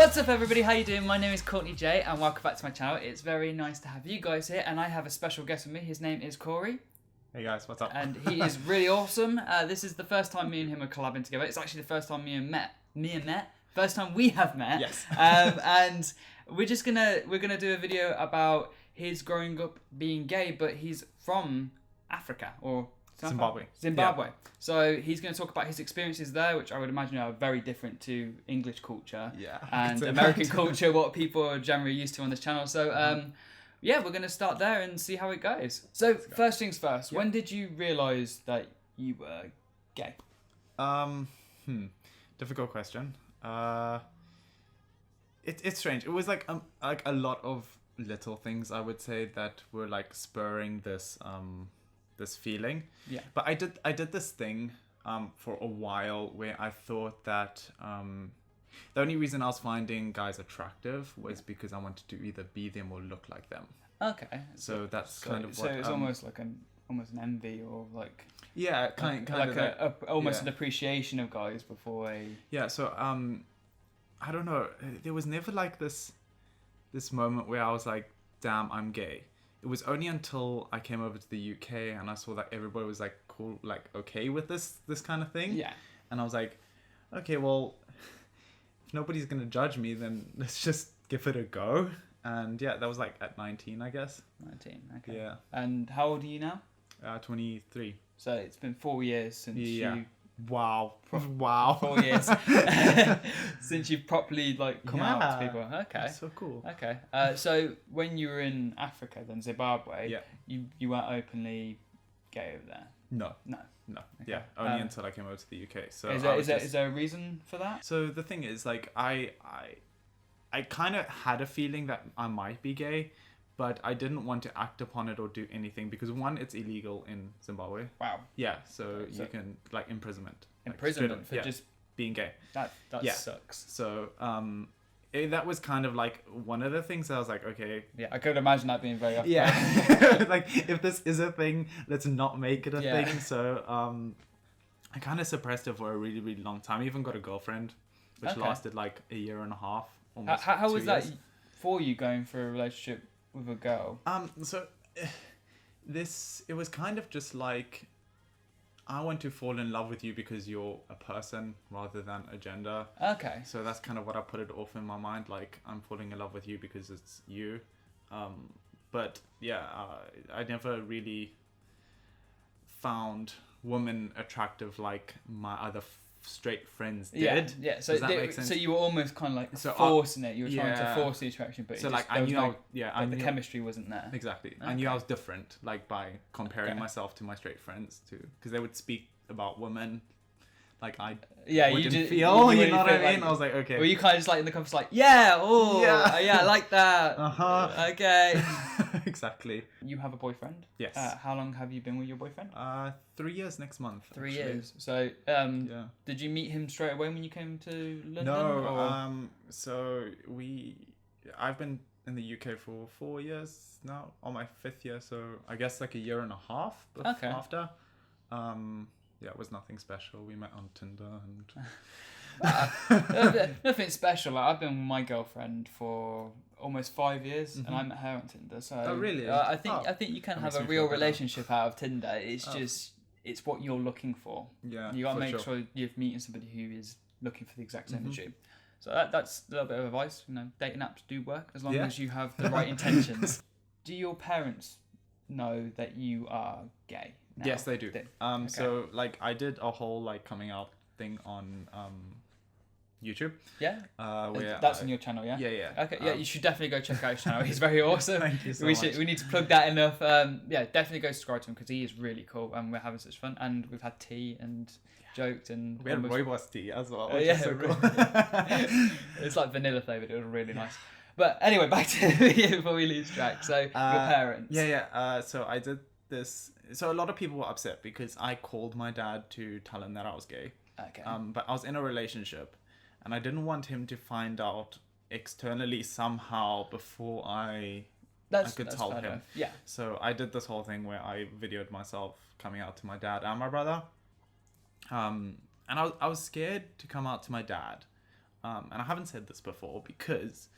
What's up everybody, how you doing? My name is Courtney-Jai and welcome back to my channel. It's very nice to have you guys here and I have a special guest with me. His name is Corey. Hey guys, what's up? And he is really awesome. This is the first time me and him are collabing together. It's actually the first time first time we have met. Yes. And we're gonna do a video about his growing up being gay, but he's from Africa or Zimbabwe. Yeah. So he's going to talk about his experiences there, which I would imagine are very different to English culture and American culture, what people are generally used to on this channel. So yeah, we're going to start there and see how it goes. So first things first, when did you realise that you were gay? Difficult question. It's strange. It was like a lot of little things, I would say, that were like spurring this this feeling. Yeah. But I did this thing for a while where I thought that the only reason I was finding guys attractive was because I wanted to either be them or look like them. Okay. So that's kind of so what... it's almost like an envy or like... Yeah, kind like of almost an appreciation of guys before a... Yeah, so I don't know. There was never like this moment where I was like, damn, I'm gay. It was only until I came over to the UK and I saw that everybody was like cool, like okay with this kind of thing. Yeah. And I was like, okay, well, if nobody's gonna judge me, then let's just give it a go. And yeah, that was like at 19, I guess. 19, okay. Yeah. And how old are you now? 23. So it's been 4 years since you... Wow. Wow. 4 years since you've properly like come out to people. Okay. That's so cool. Okay. So when you were in Africa, then Zimbabwe, you weren't openly gay over there? No. Okay. Yeah. Only until I came over to the UK. So is there a reason for that? So the thing is, like, I kind of had a feeling that I might be gay, but I didn't want to act upon it or do anything because one, it's illegal in Zimbabwe. Wow. Yeah, so you can like imprisonment. Imprisonment for just being gay. That sucks. So that was kind of like one of the things I was like, okay. Yeah, I could imagine that being very often. Yeah. Like if this is a thing, let's not make it a thing. So I kind of suppressed it for a really, really long time. I even got a girlfriend, which lasted like a year and a half. Almost how 2 was years. that for you going for a relationship with a girl? So it was kind of just like, I want to fall in love with you because you're a person rather than a gender. Okay. So that's kind of what I put it off in my mind. Like, I'm falling in love with you because it's you. But yeah, I never really found women attractive like my other straight friends did. Yeah. So does that make sense? So you were almost kind of like forcing it. You were trying to force the attraction, but so like I knew, the chemistry wasn't there. Exactly. Okay. I knew I was different, like by comparing myself to my straight friends too, because they would speak about women like I wouldn't feel. You know what I mean? I was like, okay. Were you kind of just like in the conference, like, yeah, I like that. Okay. Exactly. You have a boyfriend? Yes. How long have you been with your boyfriend? 3 years next month. 3 years. So, did you meet him straight away when you came to London? No. So I've been in the UK for 4 years now, on my 5th year. So I guess like a year and a half after. Yeah, it was nothing special. We met on Tinder and... nothing special. Like, I've been with my girlfriend for almost 5 years, and I met her on Tinder. So oh, really? I think you can have a real relationship out of Tinder. It's just it's what you're looking for. Yeah, you gotta make sure you're meeting somebody who is looking for the exact same as you. So that's a little bit of advice. You know, dating apps do work as long as you have the right intentions. Do your parents know that you are gay now? Yes, they do. So like I did a whole like coming out thing on YouTube. Yeah. Where that's on your channel, yeah? Yeah. Okay, yeah, you should definitely go check out his channel. He's very awesome. Thank you so much. We need to plug that enough. Yeah, definitely go subscribe to him because he is really cool and we're having such fun. And we've had tea and joked and we had rooibos tea as well. Yeah, so cool. It's like vanilla flavoured. It was really nice. But anyway, back to before we lose track. So your parents. Yeah. So I did this. So a lot of people were upset because I called my dad to tell him that I was gay. Okay. But I was in a relationship, and I didn't want him to find out externally somehow before I could tell him. Yeah. So I did this whole thing where I videoed myself coming out to my dad and my brother. And I was scared to come out to my dad. and I haven't said this before because,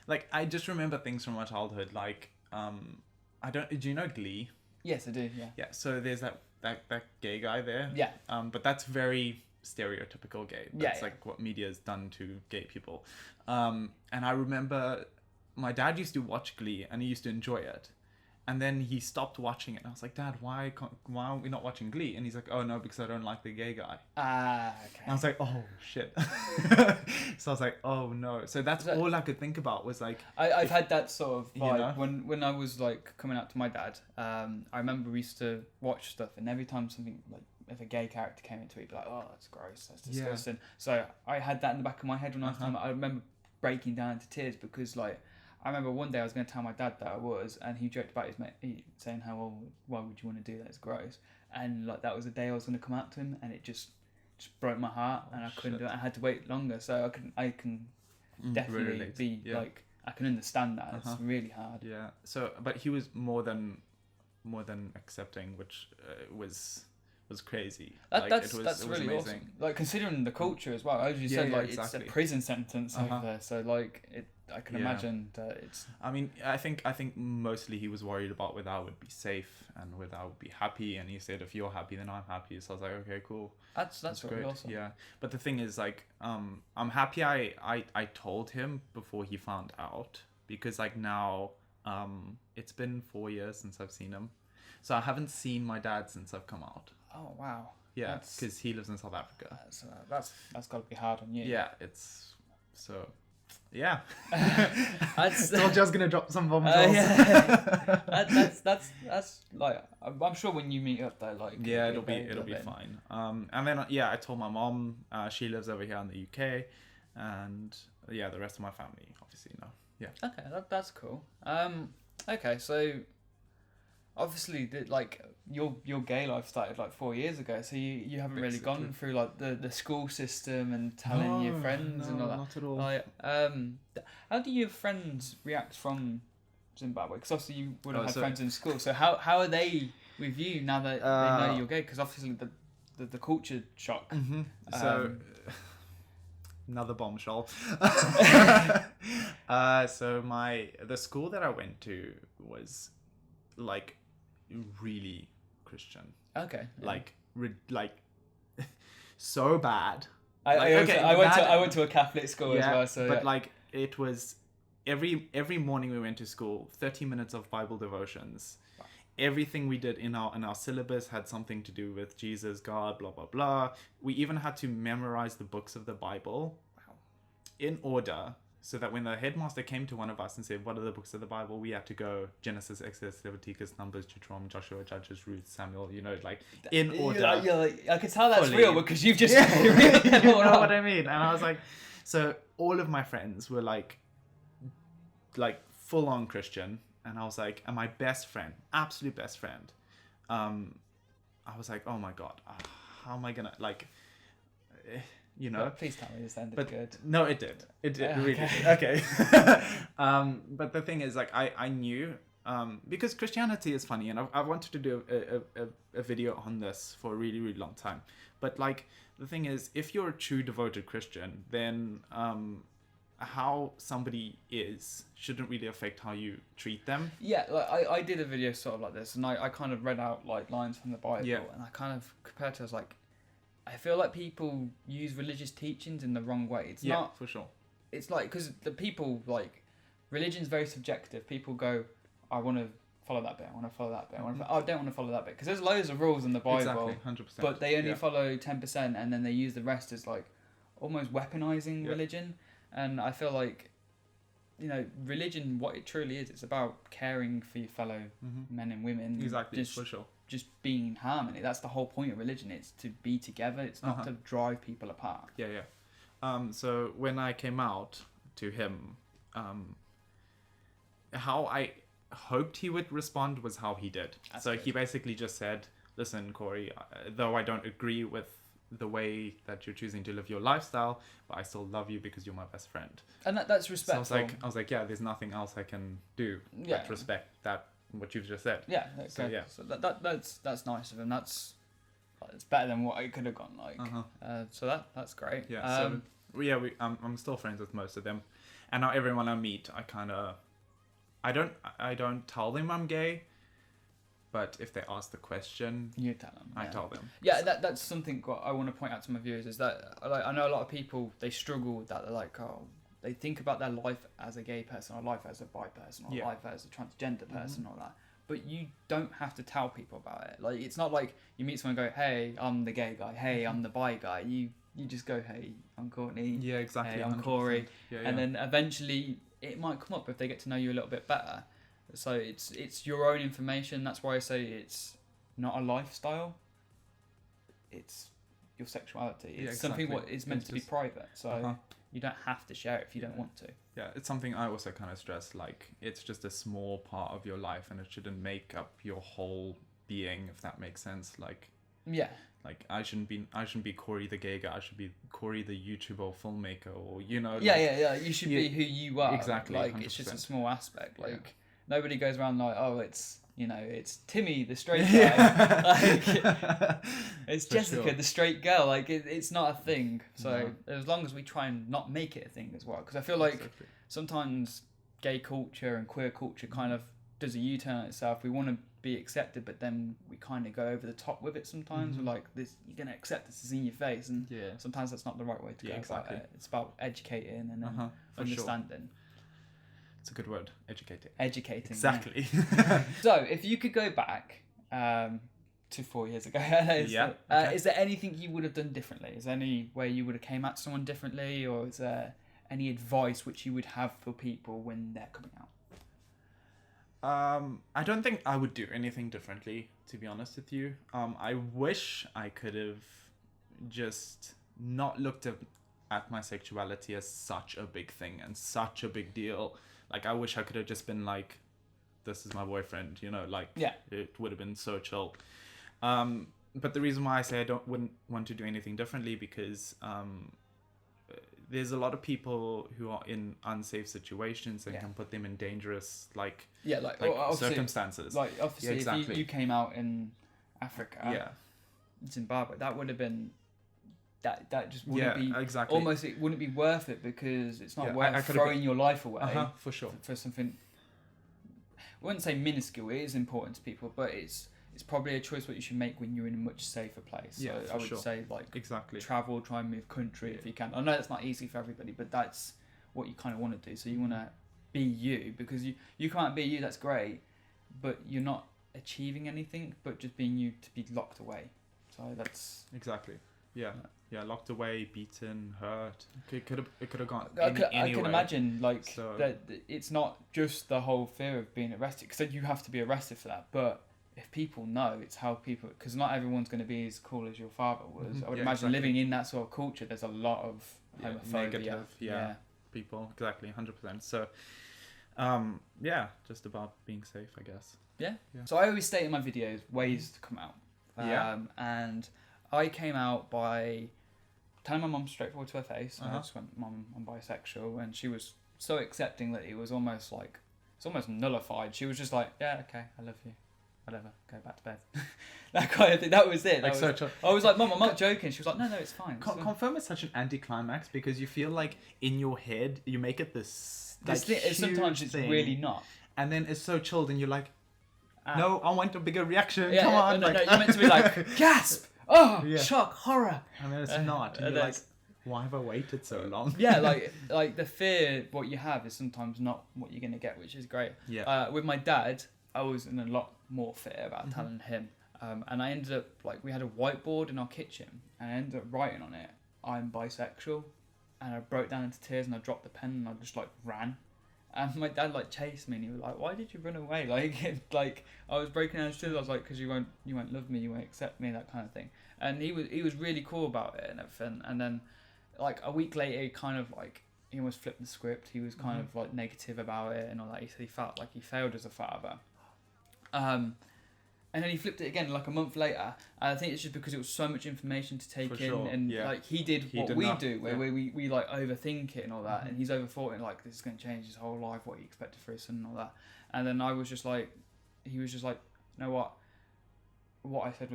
like, I just remember things from my childhood. Like, do you know Glee? Yes, I do. Yeah. Yeah. So there's that gay guy there. Yeah. But that's very stereotypical gay. That's like what media has done to gay people. And I remember my dad used to watch Glee and he used to enjoy it. And then he stopped watching it. And I was like, Dad, why aren't we not watching Glee? And he's like, oh, no, because I don't like the gay guy. Okay. And I was like, oh, shit. So I was like, oh, no. So that's all I could think about was like... I've had that sort of vibe. When I was like coming out to my dad, I remember we used to watch stuff and every time something like, if a gay character came into it, he'd be like, oh, that's gross, that's disgusting. Yeah. So I had that in the back of my head when I was time. I remember breaking down into tears because like, I remember one day I was going to tell my dad that I was, and he joked about his mate saying how, well, why would you want to do that? It's gross. And like that was the day I was going to come out to him, and it just broke my heart, and I couldn't do it. I had to wait longer, so I can definitely be like, I can understand that. It's really hard. Yeah. So, but he was more than accepting, which was crazy. That's really amazing. Awesome. Like considering the culture as well, as you said, like exactly. It's a prison sentence over there, so like I can imagine that it's. I mean, I think mostly he was worried about whether I would be safe and whether I would be happy, and he said, if you're happy, then I'm happy. So I was like, okay, cool. That's really great. Awesome. Yeah, but the thing is, like, I'm happy I told him before he found out, because like now, it's been 4 years since I've seen him, so I haven't seen my dad since I've come out. Oh wow. Yeah, because he lives in South Africa. That's got to be hard on you. Yeah, it's so. Yeah. Told you I was gonna drop some bombs. That's like, I'm sure when you meet up though, like it'll be fine. And then I told my mom. She lives over here in the UK, and the rest of my family obviously know. Yeah. Okay, that's cool. Okay, so obviously like your gay life started like 4 years ago, so you haven't really gone through like the school system and telling your friends and all that. Not at all. Like, how do your friends react from Zimbabwe? Because obviously you would have had friends in school, so how are they with you now that they know you're gay? Because obviously the culture shock. Mm-hmm. So another bombshell. So the school that I went to was like really Christian. Okay. Yeah. Like so bad. I went to a Catholic school as well. So but like it was every morning we went to school, 30 minutes of Bible devotions. Wow. Everything we did in our syllabus had something to do with Jesus, God, blah blah blah. We even had to memorize the books of the Bible in order, so that when the headmaster came to one of us and said, what are the books of the Bible? We had to go Genesis, Exodus, Leviticus, Numbers, Deuteronomy, Joshua, Judges, Ruth, Samuel, like in order. I can tell that's real because you've just... you know what I mean? And I was like, so all of my friends were like full on Christian. And I was like, and my best friend, absolute best friend, I was like, oh my God, how am I going to Please tell me this ended good. No, it did. It did. Really did. Okay. But the thing is, like, I knew, because Christianity is funny, and I wanted to do a video on this for a really, really long time. But like, the thing is, if you're a true devoted Christian, then how somebody is shouldn't really affect how you treat them. Yeah, like I did a video sort of like this, and I kind of read out like lines from the Bible, and I kind of compared to, I was like, I feel like people use religious teachings in the wrong way. It's not for sure. It's like, because the people, like, religion's very subjective. People go, I want to follow that bit, I want to follow that bit, I don't want to follow that bit. Because there's loads of rules in the Bible. Exactly, 100%. But they only follow 10%, and then they use the rest as, like, almost weaponizing religion. And I feel like, religion, what it truly is, it's about caring for your fellow men and women. Exactly, for sure. Just being in harmony. That's the whole point of religion. It's to be together. It's not to drive people apart. Yeah. So when I came out to him, how I hoped he would respond was how he did. That's good. He basically just said, listen, Corey, though I don't agree with the way that you're choosing to live your lifestyle, but I still love you because you're my best friend. And that's respectful. So I was like, yeah, there's nothing else I can do but respect that, what you've just said. Yeah. Okay. So that's nice of him. It's better than what I could have gone like. So that's great. Yeah. I'm still friends with most of them, and now everyone I meet, I don't tell them I'm gay, but if they ask the question, you tell them. I tell them. Yeah, that's something I want to point out to my viewers is that I know a lot of people, they struggle with that. They're like, they think about their life as a gay person, or life as a bi person, or life as a transgender person, or that. But you don't have to tell people about it. Like, it's not like you meet someone and go, hey, I'm the gay guy. Hey, I'm the bi guy. You just go, hey, I'm Courtney. Yeah, exactly. Hey, I'm 100%. Corey. Yeah, and then eventually it might come up if they get to know you a little bit better. So it's your own information. That's why I say it's not a lifestyle. It's your sexuality. It's something what is meant to be private. So you don't have to share it if you don't want to. Yeah, it's something I also kind of stress. Like, it's just a small part of your life, and it shouldn't make up your whole being, if that makes sense. Like, yeah. Like, I shouldn't be Corey the gay guy. I should be Corey the YouTuber or filmmaker, or Yeah. You should be who you are. Exactly. Like 100%. It's just a small aspect. Like nobody goes around like, oh, it's Timmy the straight guy. Like, it's for Jessica the straight girl. Like it's not a thing. So as long as we try and not make it a thing as well, because I feel like sometimes gay culture and queer culture kind of does a U-turn on itself. We want to be accepted, but then we kind of go over the top with it sometimes. We're like, this, you're gonna accept this is in your face, and sometimes that's not the right way to go about it. It's about educating and then understanding. It's a good word, educating. Exactly. So if you could go back to 4 years ago, is there anything you would have done differently? Is there any way you would have came at someone differently, or is there any advice which you would have for people when they're coming out? I don't think I would do anything differently, to be honest with you. I wish I could have just not looked at my sexuality as such a big thing and such a big deal. Like, I wish I could have just been like, this is my boyfriend, it would have been so chill. But the reason why I say wouldn't want to do anything differently, because there's a lot of people who are in unsafe situations and can put them in dangerous circumstances. Like, obviously, if you came out in Africa, Zimbabwe, that would have been that just wouldn't be almost, it wouldn't be worth it, because it's not worth throwing your life away for sure for something. I wouldn't say minuscule. It is important to people, but it's probably a choice what you should make when you're in a much safer place. So I would say, like, travel, try and move country if you can. I know that's not easy for everybody, but that's what you kind of want to do. So you want to be you, because you can't be you, that's great, but you're not achieving anything, but just being you to be locked away. So that's... Exactly. Yeah, locked away, beaten, hurt. It could have gone I any can way. imagine, like, that it's not just the whole fear of being arrested, because you have to be arrested for that, but if people know, it's how people... Because not everyone's going to be as cool as your father was. I would imagine living in that sort of culture, there's a lot of homophobia. Negative, people, exactly, 100%. So, just about being safe, I guess. Yeah. So I always state in my videos ways to come out. And I came out by telling my mum straightforward to her face. I just went, Mum, I'm bisexual, and she was so accepting that it was almost like, it's almost nullified. She was just like, yeah, okay, I love you, whatever, go back to bed. That kind of thing. That was it. I was like, Mum, I'm not joking. She was like, no, it's fine. Confirm is such an anticlimax, because you feel like in your head you make it this thing, sometimes it's really not, and then it's so chilled, and you're like, no, I want a bigger reaction. Come on. No, you're meant to be like, gasp! Oh, shock, horror. I mean, it's not. And you're like, why have I waited so long? like the fear, what you have is sometimes not what you're going to get, which is great. With my dad, I was in a lot more fear about telling him. And I ended up, like, we had a whiteboard in our kitchen, and I ended up writing on it, I'm bisexual. And I broke down into tears, and I dropped the pen, and I just, like, ran. And my dad, like, chased me, and he was like, why did you run away? Like I was breaking down his tears. I was like, because you won't love me, you won't accept me, that kind of thing. And he was really cool about it and everything. And then, like, a week later, he kind of, like, he almost flipped the script. He was kind of, like, negative about it and all that. He said he felt like he failed as a father. And then he flipped it again, like, a month later. And I think it's just because it was so much information to take in. Sure. And, like, he did what we do, where we, like, overthink it and all that. And he's overthought it, like, this is going to change his whole life, what he expected for his son and all that. And then I was just like, he was just like, you know what I said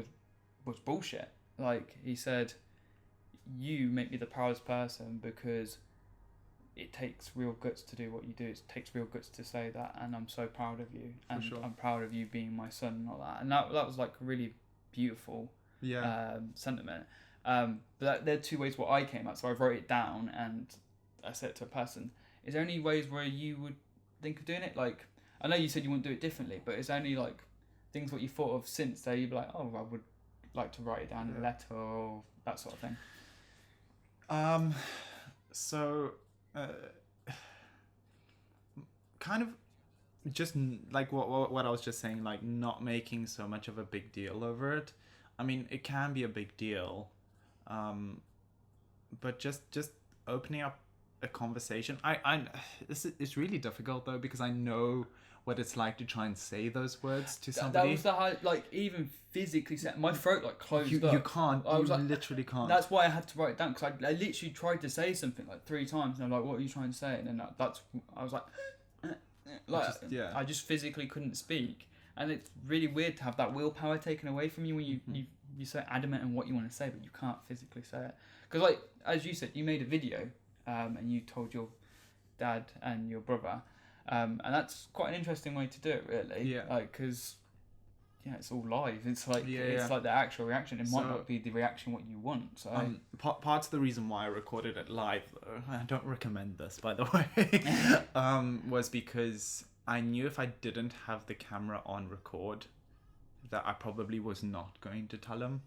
was bullshit. Like, he said, you make me the proudest person because it takes real guts to do what you do. It takes real guts to say that, and I'm so proud of you, and I'm proud of you being my son and all that. And that was like a really beautiful sentiment. But there are two ways what I came at. So I wrote it down and I said it to a person. Is there any ways where you would think of doing it? Like, I know you said you wouldn't do it differently, but is there any like things what you thought of since that you'd be like, oh, I would like to write it down in a letter or that sort of thing? So kind of just like what I was just saying, like not making so much of a big deal over it. I mean, it can be a big deal, but just opening up a conversation. It's really difficult though, because I know what it's like to try and say those words to somebody. That was the hard, like even physically my throat like closed up. You can't. I was literally can't. That's why I had to write it down, because I literally tried to say something like 3 times, and I'm like, what are you trying to say? And then I was like I just physically couldn't speak, and it's really weird to have that willpower taken away from you when you're so adamant in what you want to say, but you can't physically say it. Because like as you said, you made a video, and you told your dad and your brother. And that's quite an interesting way to do it, really. Yeah. Like, because, it's all live. It's like like the actual reaction. It might not be the reaction what you want. So parts of the reason why I recorded it live, though, I don't recommend this, by the way, was because I knew if I didn't have the camera on record, that I probably was not going to tell him.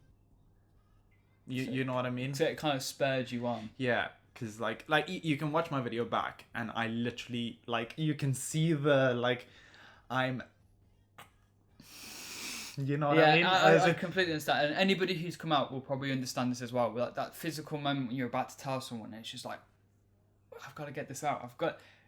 You know what I mean? So it kind of spurred you on. Yeah. Because like you can watch my video back, and I literally, like, you can see the, like, I'm, you know what I mean? I completely understand. And anybody who's come out will probably understand this as well. Like that physical moment when you're about to tell someone, it's just like, I've got to get this out.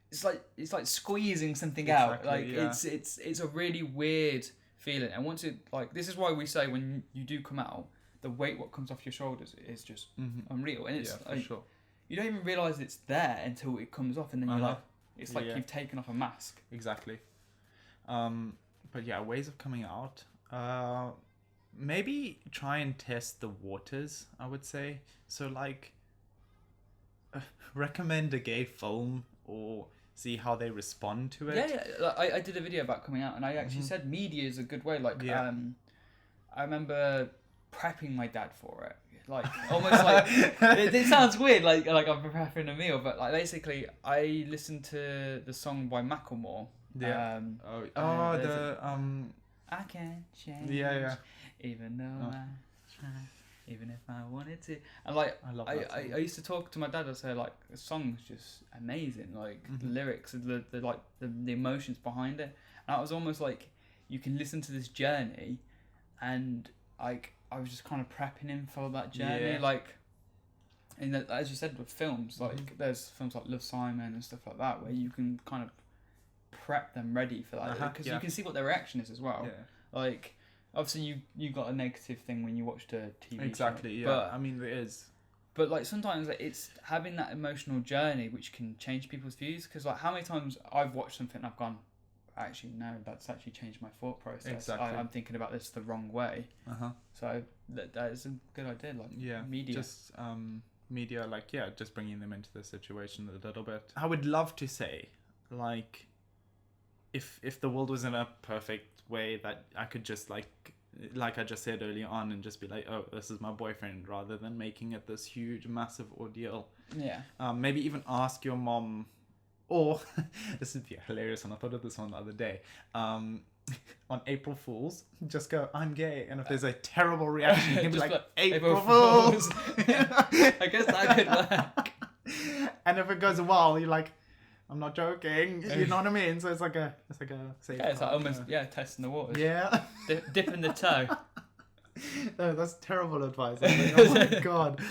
It's like squeezing something out. Like it's a really weird feeling. And once it, like, this is why we say when you do come out, the weight what comes off your shoulders is just unreal. And it's for sure. You don't even realise it's there until it comes off, and then you're like, it's like you've taken off a mask. Exactly. But yeah, ways of coming out. Maybe try and test the waters, I would say. So like, recommend a gay film or see how they respond to it. Yeah. I did a video about coming out, and I actually said media is a good way. Like, I remember prepping my dad for it. Like, almost like it sounds weird, like I'm preparing a meal, but like basically I listened to the song by Macklemore. I can't change. Even though I try, even if I wanted to. And like I love that song. I used to talk to my dad. I'd say like the song's just amazing. Like the lyrics and the emotions behind it. And it was almost like you can listen to this journey, and like I was just kind of prepping him for that journey. Like, as you said with films, like there's films like Love, Simon and stuff like that, where you can kind of prep them ready for that, because you can see what their reaction is as well. Like, obviously you got a negative thing when you watched a TV show. But I mean, there is. But like sometimes it's having that emotional journey which can change people's views. Because like how many times I've watched something and I've gone, actually no, that's actually changed my thought process. Exactly. I'm thinking about this the wrong way. So that is a good idea. Like media. Just media, like just bringing them into the situation a little bit. I would love to say, like, if the world was in a perfect way that I could just like I just said earlier on, and just be like, oh, this is my boyfriend, rather than making it this huge, massive ordeal. Maybe even ask your mom. Or, this would be hilarious, and I thought of this one the other day. On April Fools, just go, I'm gay. And if there's a terrible reaction, you'd be like, April Fools! I guess that could work. And if it goes well, you're like, I'm not joking. You know what I mean? So it's like a safe it's like almost, testing the waters. Yeah. Dipping the toe. No, that's terrible advice. I'm like, oh my God.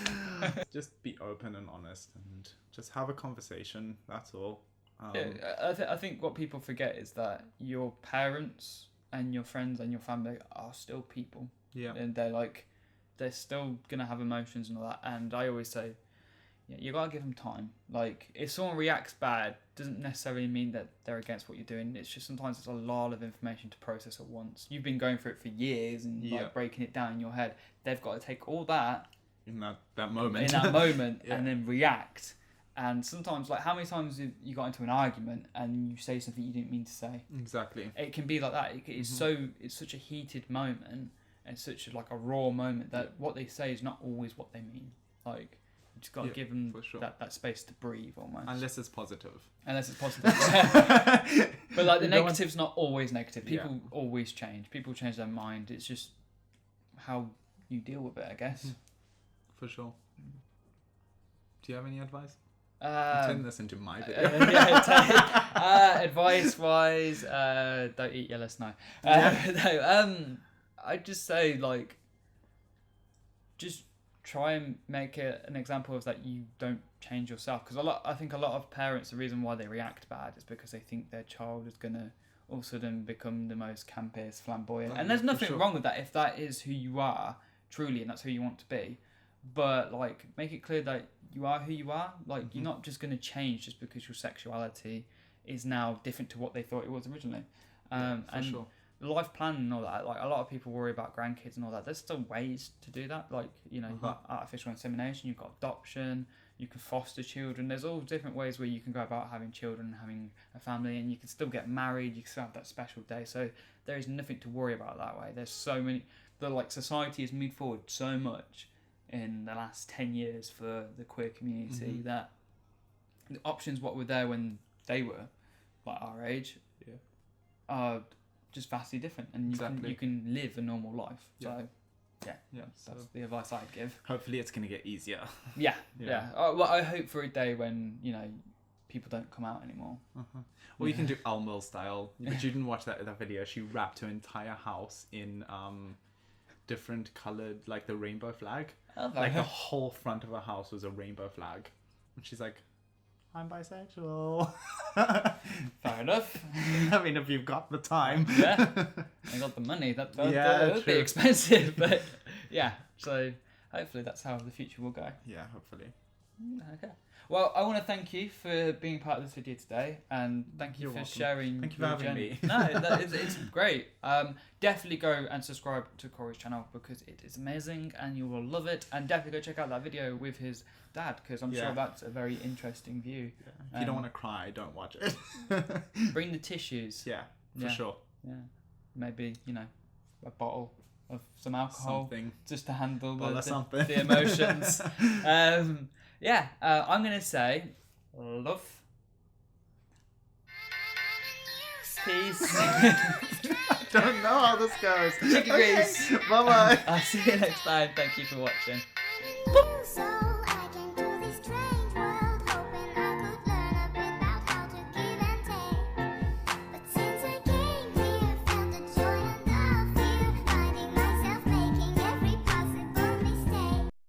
Just be open and honest, and just have a conversation. That's all. I think what people forget is that your parents and your friends and your family are still people. And they're still gonna have emotions and all that. And I always say, you gotta give them time. Like, if someone reacts bad, doesn't necessarily mean that they're against what you're doing. It's just sometimes it's a lot of information to process at once. You've been going through it for years and like breaking it down in your head. They've got to take all that in that moment. Yeah. And then react. And sometimes, like, how many times have you got into an argument and you say something you didn't mean to say? Exactly. It can be like that. It's it's such a heated moment and such a raw moment that what they say is not always what they mean. Like, you just got to give them that space to breathe almost. Unless it's positive. But like the negative's not always negative. People always change. People change their mind. It's just how you deal with it, I guess. For sure. Do you have any advice? Turn this into my video. Advice-wise, don't eat yellow snow. I'd just say, like, just try and make it an example of that you don't change yourself. Because I think a lot of parents, the reason why they react bad is because they think their child is going to all of a sudden become the most campiest, flamboyant. And there's nothing wrong with that if that is who you are, truly, and that's who you want to be. But, like, make it clear that you are who you are. Like, you're not just going to change just because your sexuality is now different to what they thought it was originally. Life plan and all that. Like, a lot of people worry about grandkids and all that. There's still ways to do that. Like, you know, you've got artificial insemination, you've got adoption, you can foster children. There's all different ways where you can go about having children and having a family, and you can still get married. You can still have that special day. So there is nothing to worry about that way. There's so many... society has moved forward so much in the last 10 years for the queer community that the options what were there when they were like our age are just vastly different, and you can live a normal life. So that's the advice I'd give. Hopefully it's going to get easier. Well, I hope for a day when, you know, people don't come out anymore. Well, you can do Elmo style, but you didn't watch that video. She wrapped her entire house in different coloured, like the rainbow flag. Like the whole front of her house was a rainbow flag. And she's like, I'm bisexual. Fair enough. I mean, if you've got the time. I got the money. That would be expensive. But yeah, so hopefully that's how the future will go. Yeah, hopefully. Okay. Well, I want to thank you for being part of this video today, and thank you for sharing. Thank you for having me. No, it's great. Definitely go and subscribe to Corey's channel because it is amazing and you will love it. And definitely go check out that video with his dad because I'm sure that's a very interesting view. If you don't want to cry, don't watch it. Bring the tissues. Yeah, for sure. Yeah, maybe, you know, a bottle of some alcohol, just to handle the emotions. I'm going to say love, peace. I don't know how this goes. Chicken grease. Bye-bye. I'll see you next time. Thank you for watching.